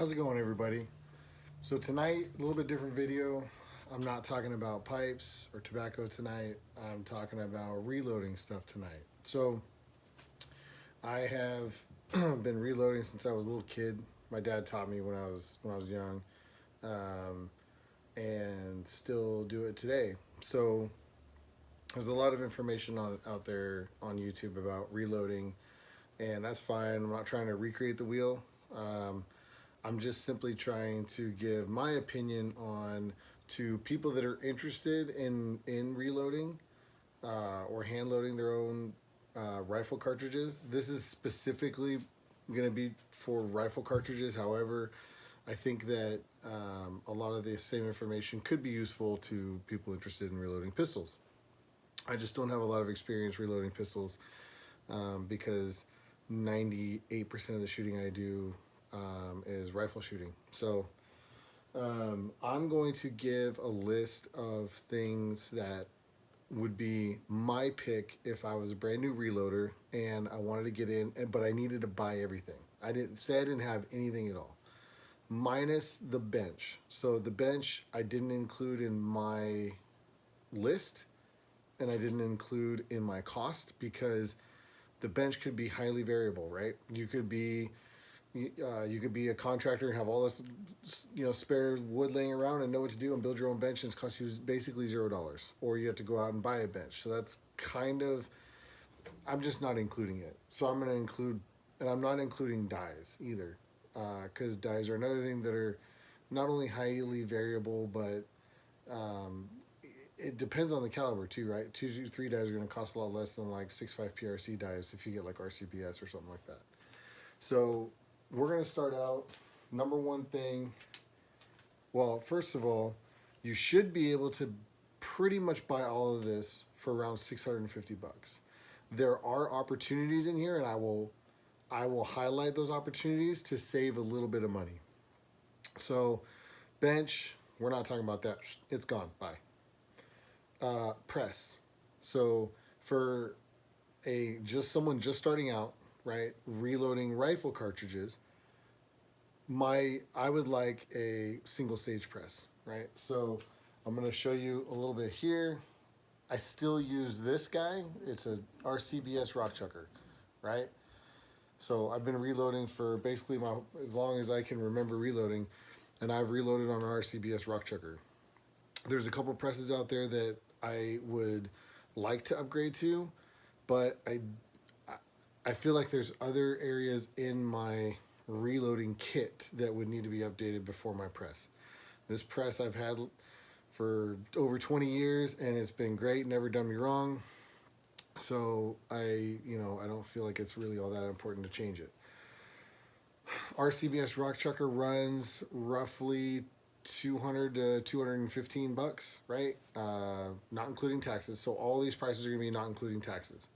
How's it going, everybody? So tonight, a little bit different video. I'm not talking about pipes or tobacco tonight. I'm talking about reloading stuff tonight. So I have been reloading since I was a little kid. My dad taught me when I was young, um, and still do it today. So there's a lot of information out there on YouTube about reloading, and that's fine. I'm not trying to recreate the wheel. Um, I'm just simply trying to give my opinion on to people that are interested in reloading or hand loading their own rifle cartridges. This is specifically going to be for rifle cartridges. However, I think that a lot of the same information could be useful to people interested in reloading pistols. I just don't have a lot of experience reloading pistols because 98% of the shooting I do is rifle shooting. So I'm going to give a list of things that would be my pick if I was a brand new reloader and I wanted to get in, but I needed to buy everything. I didn't say I didn't have anything at all, minus the bench. So the bench I didn't include in my list, and I didn't include in my cost because the bench could be highly variable, right? You could be a contractor and have all this, spare wood laying around and know what to do and build your own bench, and it's cost you basically $0. Or you have to go out and buy a bench. So that's kind of, I'm just not including it. So I'm going to include, and I'm not including dies either, because dies are another thing that are not only highly variable, but um, it depends on the caliber too, right? 223 dies are going to cost a lot less than like 6.5 PRC dies if you get like RCBS or something like that. So we're going to start out. Number one thing, well, first of all, you should be able to pretty much buy all of this for around 650 bucks. There are opportunities in here, and I will highlight those opportunities to save a little bit of money. So bench, we're not talking about that. It's gone. Bye. Press. So for a just someone just starting out, right, reloading rifle cartridges, I would like a single stage press, right? So I'm going to show you a little bit here. I still use this guy. It's a RCBS rock chucker, right? So I've been reloading for basically as long as I can remember reloading, and I've reloaded on an RCBS rock chucker. There's a couple presses out there that I would like to upgrade to, but I feel like there's other areas in my reloading kit that would need to be updated before my press. This press I've had for over 20 years and it's been great, never done me wrong. So I don't feel like it's really all that important to change it. RCBS rock chucker runs roughly 200 to 215 bucks, right? Not including taxes. So all these prices are going to be not including taxes.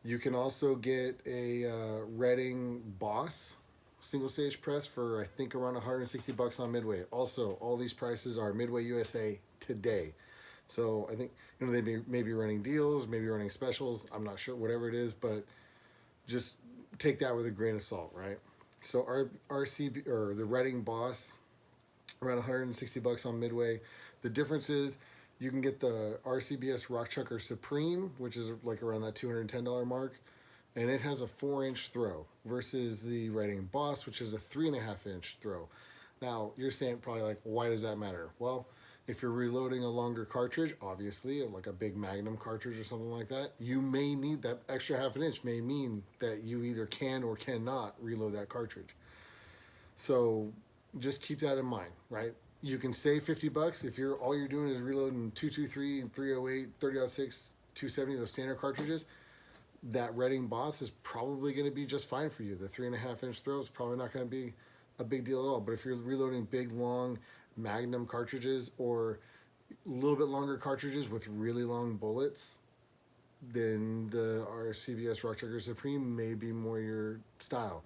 You can also get a Redding Boss single stage press for I think around 160 bucks on Midway. Also, all these prices are Midway USA today. So I think they may be running deals, maybe running specials. I'm not sure, whatever it is, but just take that with a grain of salt, right? So our RCB or the Redding Boss around 160 bucks on Midway. The difference is you can get the RCBS Rock Chucker Supreme, which is like around that $210 mark, and it has a 4-inch throw versus the Redding Boss, which is a 3.5-inch throw. Now you're saying probably like, why does that matter? Well, if you're reloading a longer cartridge, obviously, like a big Magnum cartridge or something like that, you may need that extra half an inch. May mean that you either can or cannot reload that cartridge. So just keep that in mind, right? You can save 50 bucks if all you're doing is reloading 223 and 308, 30-06, 270, those standard cartridges. That Redding Boss is probably going to be just fine for you. The 3.5-inch throw is probably not going to be a big deal at all. But if you're reloading big, long Magnum cartridges or a little bit longer cartridges with really long bullets, then the RCBS Rock Chucker Supreme may be more your style.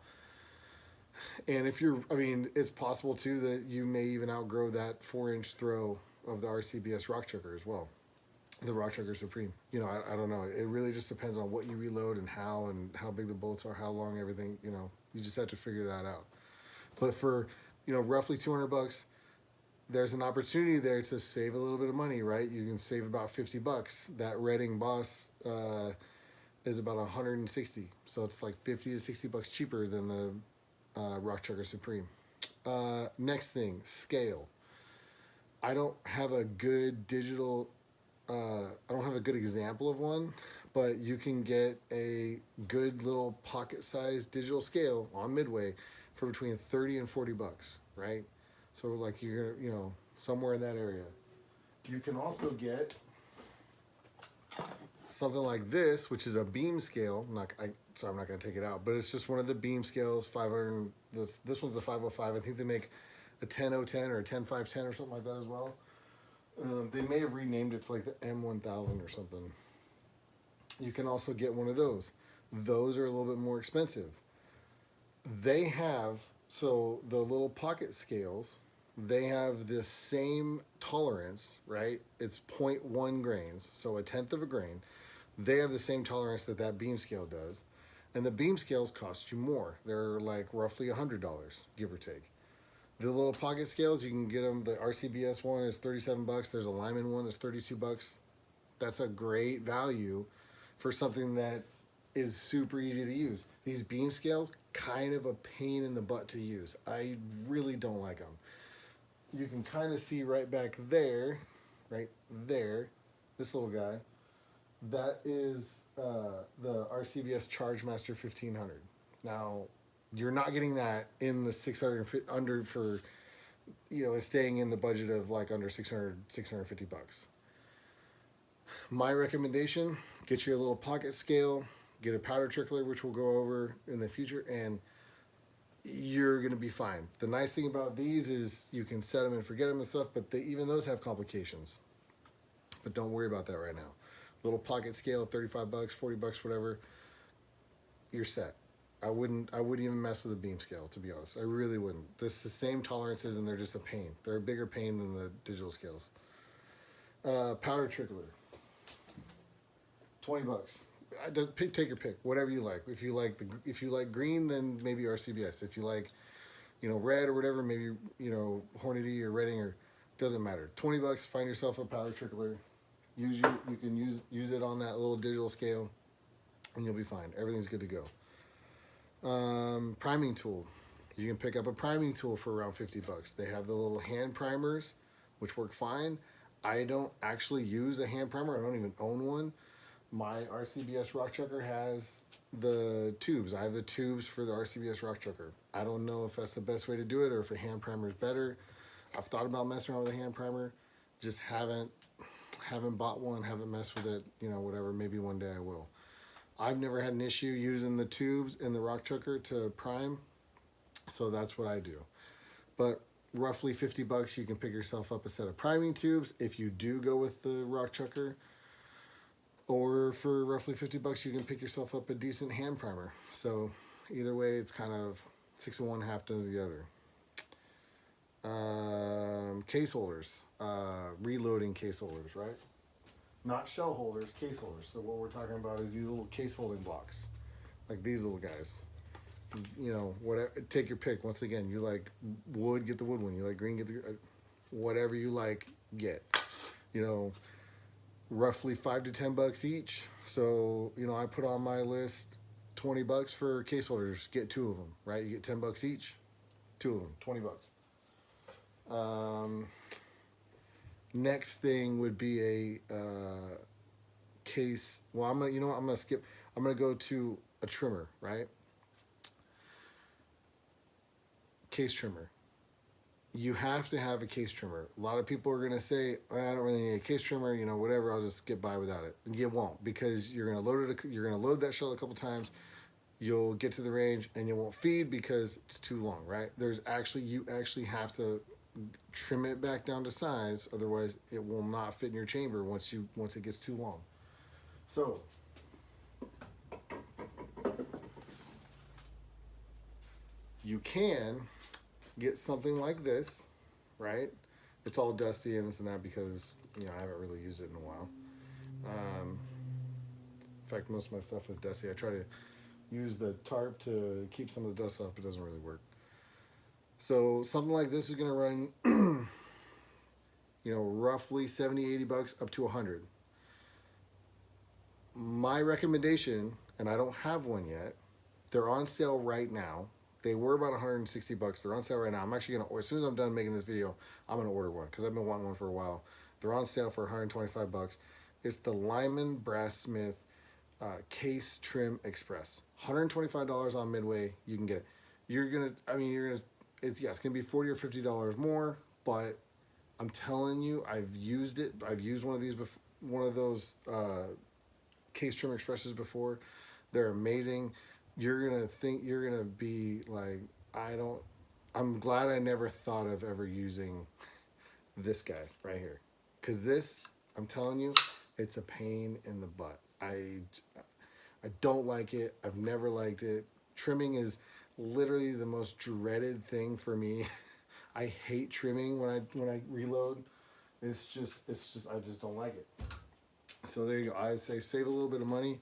And it's possible too that you may even outgrow that 4-inch throw of the RCBS Rock Chucker as well, the Rock Chucker Supreme. I don't know. It really just depends on what you reload and how big the bullets are, how long everything. You just have to figure that out. But for, roughly 200 bucks, there's an opportunity there to save a little bit of money, right? You can save about 50 bucks. That Redding Boss is about 160, so it's like 50 to 60 bucks cheaper than the Rock Chucker Supreme. Next thing, scale. I don't have a good digital. I don't have a good example of one, but you can get a good little pocket-sized digital scale on Midway for between 30 and 40 bucks, right? So like you're, somewhere in that area. You can also get something like this, which is a beam scale. Sorry, I'm not going to take it out, but it's just one of the beam scales. 500. This one's a 505. I think they make a 10010 or a 10510 or something like that as well. They may have renamed it to like the M1000 or something. You can also get one of those. Those are a little bit more expensive. They have, so the little pocket scales, they have this same tolerance, right? It's 0.1 grains, so a tenth of a grain. They have the same tolerance that beam scale does. And the beam scales cost you more. They're like roughly $100, give or take. The little pocket scales, you can get them. The RCBS one is 37 bucks. There's a Lyman one that's 32 bucks. That's a great value for something that is super easy to use. These beam scales, kind of a pain in the butt to use. I really don't like them. You can kind of see right back there, this little guy. That is the RCBS ChargeMaster 1500. Now, you're not getting that in the 600 under for, it's staying in the budget of like under 650 bucks. My recommendation, get you a little pocket scale, get a powder trickler, which we'll go over in the future, and you're going to be fine. The nice thing about these is you can set them and forget them and stuff, but even those have complications. But don't worry about that right now. Little pocket scale, 35 bucks, 40 bucks, whatever, you're set. I wouldn't even mess with a beam scale, to be honest. I really wouldn't. This is the same tolerances, and they're just a pain. They're a bigger pain than the digital scales. Powder trickler, 20 bucks. Take your pick, whatever you like. If you like green, then maybe RCBS. If you like, red or whatever, maybe Hornady or Redding, or doesn't matter. 20 bucks. Find yourself a powder trickler. You can use it on that little digital scale, and you'll be fine. Everything's good to go. Priming tool. You can pick up a priming tool for around 50 bucks. They have the little hand primers, which work fine. I don't actually use a hand primer. I don't even own one. My RCBS Rock Chucker has the tubes. I have the tubes for the RCBS Rock Chucker. I don't know if that's the best way to do it or if a hand primer is better. I've thought about messing around with a hand primer. Just haven't bought one, haven't messed with it, whatever. Maybe one day I will. I've never had an issue using the tubes in the Rock Chucker to prime, so that's what I do. But roughly 50 bucks, you can pick yourself up a set of priming tubes if you do go with the Rock Chucker. Or for roughly 50 bucks, you can pick yourself up a decent hand primer. So either way, it's kind of 6 of one, half dozen of the other. Case holders, reloading case holders, right? Not shell holders, case holders. So what we're talking about is these little case holding blocks, like these little guys. Whatever. Take your pick. Once again, you like wood, get the wood one. You like green, get the whatever you like, get. Roughly 5 to 10 bucks each. So I put on my list 20 bucks for case holders. Get 2 of them, right? You get 10 bucks each. 2 of them, 20 bucks. Next thing would be a case. Well, I'm gonna skip. I'm gonna go to a trimmer, right? Case trimmer. You have to have a case trimmer. A lot of people are gonna say, I don't really need a case trimmer. Whatever. I'll just get by without it. And you won't, because you're gonna load that shell a couple times. You'll get to the range and you won't feed because it's too long, right? You actually have to trim it back down to size, otherwise it will not fit in your chamber once it gets too long. So you can get something like this, right? It's all dusty and this and that because I haven't really used it in a while. In fact, most of my stuff is dusty. I try to use the tarp to keep some of the dust off, but it doesn't really work. So something like this is going to run, roughly 70, 80 bucks up to 100. My recommendation, and I don't have one yet, they're on sale right now. They were about 160 bucks. They're on sale right now. I'm actually going to, as soon as I'm done making this video, I'm going to order one because I've been wanting one for a while. They're on sale for 125 bucks. It's the Lyman Brassmith Case Trim Express. $125 on Midway. You can get it. It's going to be $40 or $50 more, but I'm telling you, I've used it. I've used one of these before, one of those Case Trim Expresses before. They're amazing. You're gonna be like, I'm glad I never thought of ever using this guy right here, because this, I'm telling you, it's a pain in the butt. I don't like it. I've never liked it. Trimming is literally the most dreaded thing for me. I hate trimming when I reload. I just don't like it. So there you go. I say save a little bit of money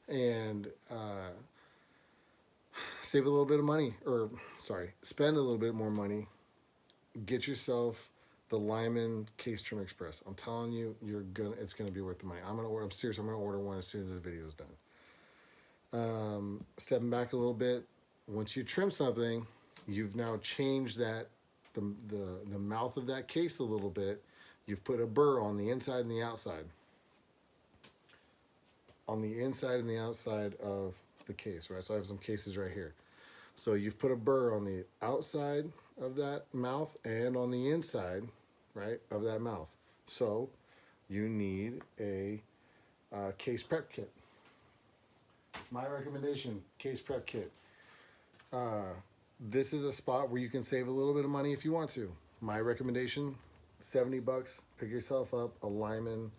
and spend a little bit more money. Get yourself the Lyman Case Trim Express. I'm telling you, it's gonna be worth the money. I'm serious. I'm gonna order one as soon as this video is done. Stepping back a little bit, once you trim something, you've now changed the mouth of that case a little bit. You've put a burr on the inside and the outside. On the inside and the outside of the case, right? So I have some cases right here. So you've put a burr on the outside of that mouth and on the inside, right, of that mouth. So you need a case prep kit. My recommendation, case prep kit. This is a spot where you can save a little bit of money if you want to. My recommendation, 70 bucks, pick yourself up a Lyman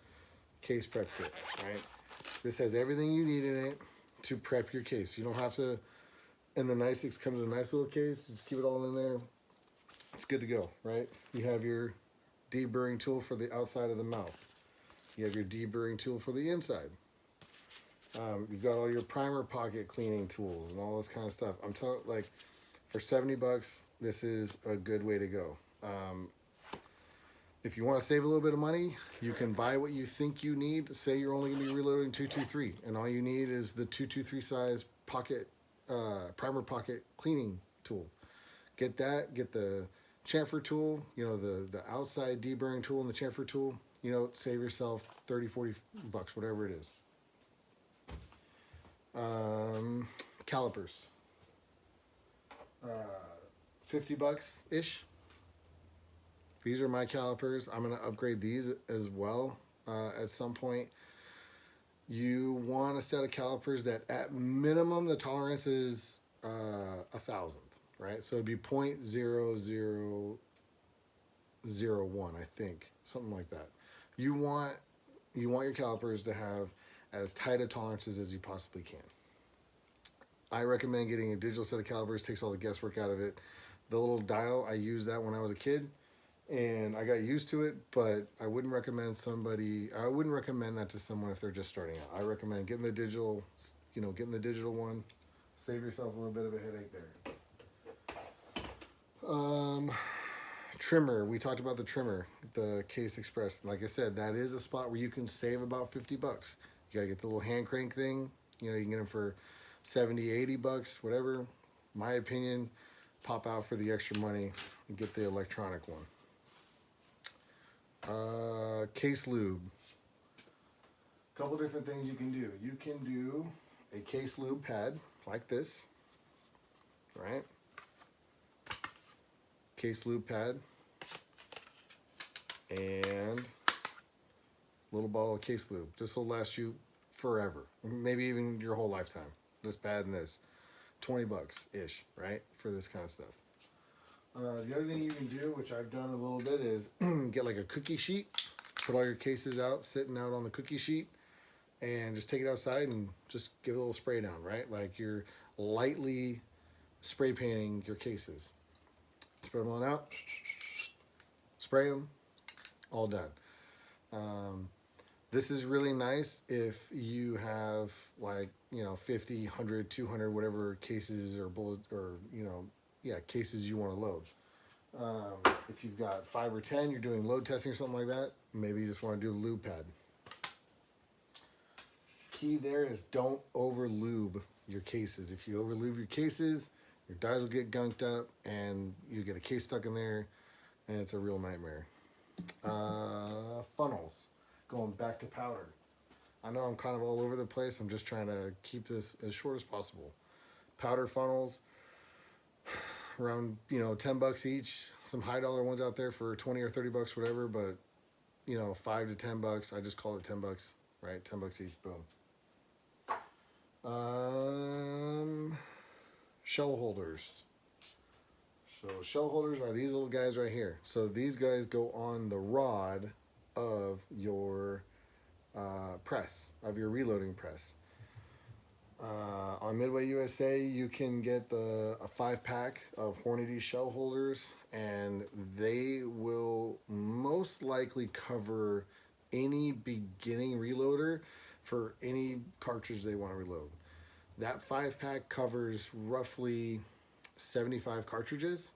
case prep kit, right? This has everything you need in it to prep your case. You don't have to, and it comes in a nice little case. Just keep it all in there. It's good to go, right? You have your deburring tool for the outside of the mouth. You have your deburring tool for the inside. You've got all your primer pocket cleaning tools and all this kind of stuff. I'm telling, like, for 70 bucks, this is a good way to go. If you want to save a little bit of money, you can buy what you think you need. Say you're only going to be reloading 223, and all you need is the 223 size pocket primer pocket cleaning tool. Get that. Get the chamfer tool. The outside deburring tool and the chamfer tool. Save yourself 30, 40 bucks, whatever it is. Calipers. 50 bucks ish. These are my calipers. I'm going to upgrade these as well at some point. You want a set of calipers that at minimum the tolerance is 1,000th, right? So it'd be 0.0001, I think, something like that. You want your calipers to have as tight a tolerances as you possibly can. I recommend getting a digital set of calipers. Takes all the guesswork out of it. The little dial, I used that when I was a kid, and I got used to it, but I wouldn't recommend that to someone if they're just starting out. I recommend getting the digital one. Save yourself a little bit of a headache there. Trimmer, we talked about the trimmer, the Case Express. Like I said, that is a spot where you can save about 50 bucks. You gotta get the little hand crank thing. You can get them for 70, 80 bucks, whatever. My opinion, pop out for the extra money and get the electronic one. Case lube. Couple different things you can do. You can do a case lube pad like this, right? Case lube pad and little bottle of case lube. This will last you forever, maybe even your whole lifetime. This pad and this, 20 bucks ish, right, for this kind of stuff. The other thing you can do, which I've done a little bit, is get like a cookie sheet, put all your cases out, sitting out on the cookie sheet, and just take it outside and just give it a little spray down, right? Like you're lightly spray painting your cases. Spread them on out, spray them, all done. This is really nice if you have 50, 100, 200, whatever cases or bullet or cases you want to load. If you've got 5 or 10, you're doing load testing or something like that, maybe you just want to do a lube pad. Key there is don't over lube your cases. If you over lube your cases, your dies will get gunked up and you get a case stuck in there and it's a real nightmare. Funnels, going back to powder. I know I'm kind of all over the place. I'm just trying to keep this as short as possible. Powder funnels, around 10 bucks each. Some high dollar ones out there for 20 or 30 bucks, whatever, but 5 to 10 bucks. I just call it 10 bucks, right? 10 bucks each, boom. Shell holders. So shell holders are these little guys right here. So these guys go on the rod of your press, of your reloading press. On Midway USA, you can get a 5-pack of Hornady shell holders, and they will most likely cover any beginning reloader for any cartridge they want to reload. That 5-pack covers roughly 75 cartridges,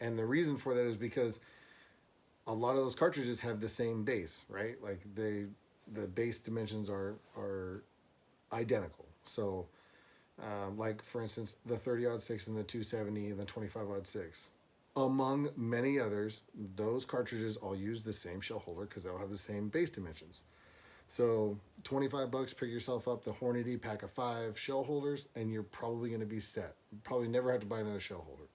and the reason for that is because a lot of those cartridges have the same base, right? Like the base dimensions are identical. So, like for instance, the 30-06 and the 270 and the 25-06, among many others, those cartridges all use the same shell holder because they'll have the same base dimensions. So 25 bucks, pick yourself up the Hornady pack of 5 shell holders, and you're probably going to be set. You probably never have to buy another shell holder.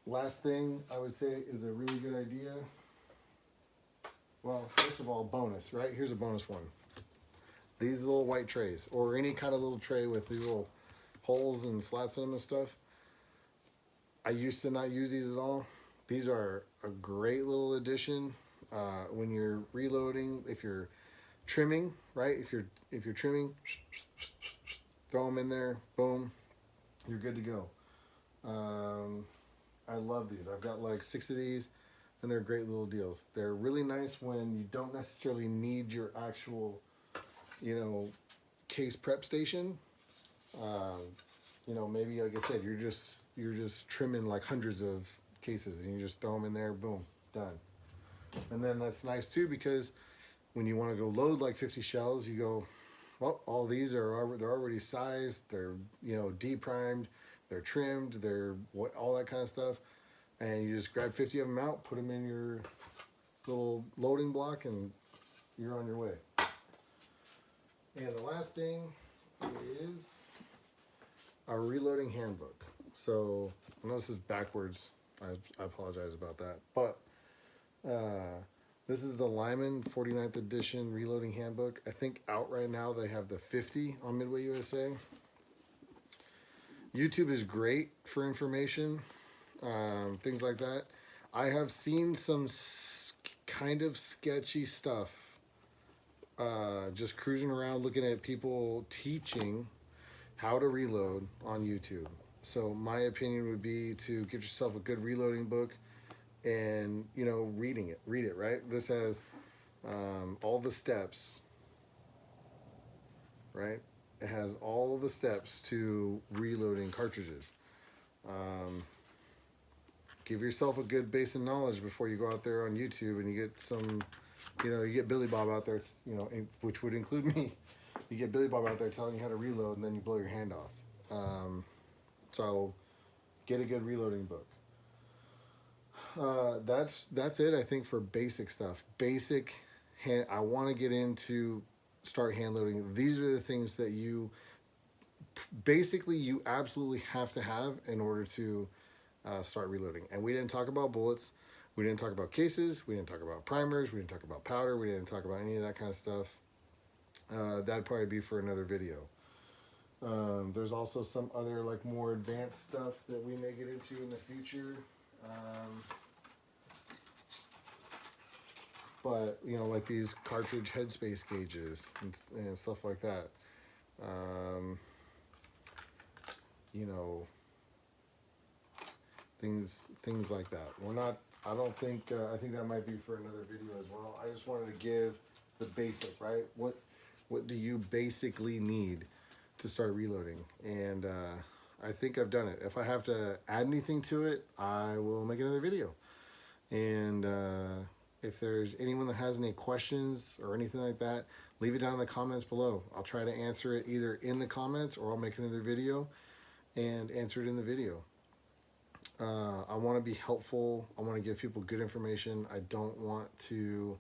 Last thing I would say is a really good idea. Well, first of all, bonus, right? Here's a bonus one. These little white trays, or any kind of little tray with these little holes and slats in them and stuff. I used to not use these at all. These are a great little addition when you're reloading. If you're trimming, right? If you're trimming, throw them in there. Boom, you're good to go. I love these. I've got like 6 of these, and they're great little deals. They're really nice when you don't necessarily need your actual, case prep station. Maybe like I said, you're just trimming like hundreds of cases, and you just throw them in there. Boom, done. And then that's nice too, because when you want to go load like 50 shells, you go, well, all these they're already sized. They're de-primed. They're trimmed, all that kind of stuff, and you just grab 50 of them out, put them in your little loading block, and you're on your way. And the last thing is a reloading handbook. So I know this is backwards. I apologize about that, but this is the Lyman 49th edition reloading handbook. I think out right now they have the 50 on Midway USA. YouTube is great for information, things like that. I have seen some kind of sketchy stuff, just cruising around looking at people teaching how to reload on YouTube. So my opinion would be to get yourself a good reloading book and, read it, right? This has all the steps, right? It has all the steps to reloading cartridges. Give yourself a good base of knowledge before you go out there on YouTube and you get some, you get Billy Bob out there, which would include me. You get Billy Bob out there telling you how to reload, and then you blow your hand off. So get a good reloading book. That's it, I think, for basic stuff. I want to get into start hand loading. These are the things that you absolutely have to have in order to start reloading. And we didn't talk about bullets, we didn't talk about cases, we didn't talk about primers, we didn't talk about powder, we didn't talk about any of that kind of stuff. That'd probably be for another video. There's also some other like more advanced stuff that we may get into in the future. But like these cartridge headspace gauges and stuff like that. Things like that. I think that might be for another video as well. I just wanted to give the basic, right? What do you basically need to start reloading? And I think I've done it. If I have to add anything to it, I will make another video. And if there's anyone that has any questions or anything like that, leave it down in the comments below. I'll try to answer it either in the comments or I'll make another video and answer it in the video. I want to be helpful. I want to give people good information. I don't want to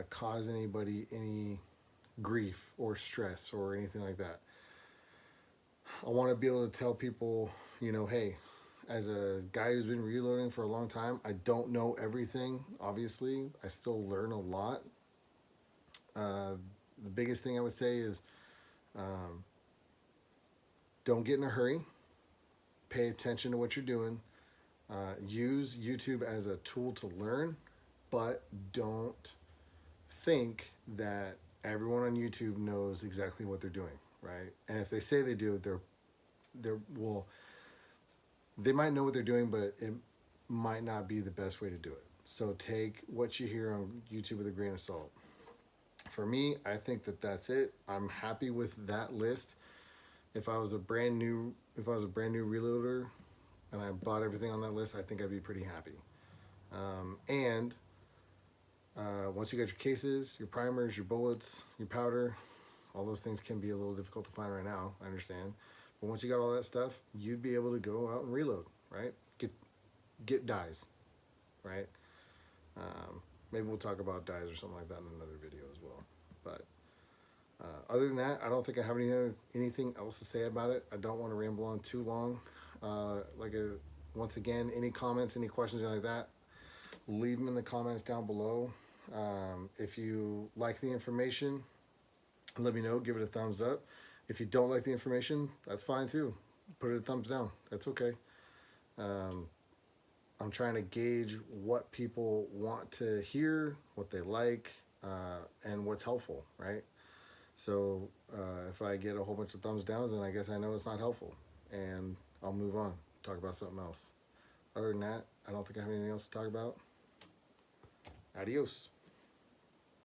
cause anybody any grief or stress or anything like that. I want to be able to tell people, you know, hey, as a guy who's been reloading for a long time, I don't know everything, obviously. I still learn a lot. The biggest thing I would say is don't get in a hurry. Pay attention to what you're doing. Use YouTube as a tool to learn, but don't think that everyone on YouTube knows exactly what they're doing, right? And if they say they do, they might know what they're doing, but it might not be the best way to do it. So take what you hear on YouTube with a grain of salt. For me, I think that that's it. I'm happy with that list. If I was a brand new reloader and I bought everything on that list, I think I'd be pretty happy. Once you got your cases, your primers, your bullets, your powder, all those things can be a little difficult to find right now, I understand. But once you got all that stuff, you'd be able to go out and reload, right? Get dies, right? Maybe we'll talk about dies or something like that in another video as well. But other than that, I don't think I have anything else to say about it. I don't want to ramble on too long. Once again, any comments, any questions like that, leave them in the comments down below. If you like the information, let me know. Give it a thumbs up. If you don't like the information, that's fine too. Put it a thumbs down. That's okay. I'm trying to gauge what people want to hear, what they like, and what's helpful, right? So if I get a whole bunch of thumbs downs, then I guess I know it's not helpful, and I'll move on, talk about something else. Other than that, I don't think I have anything else to talk about. Adios.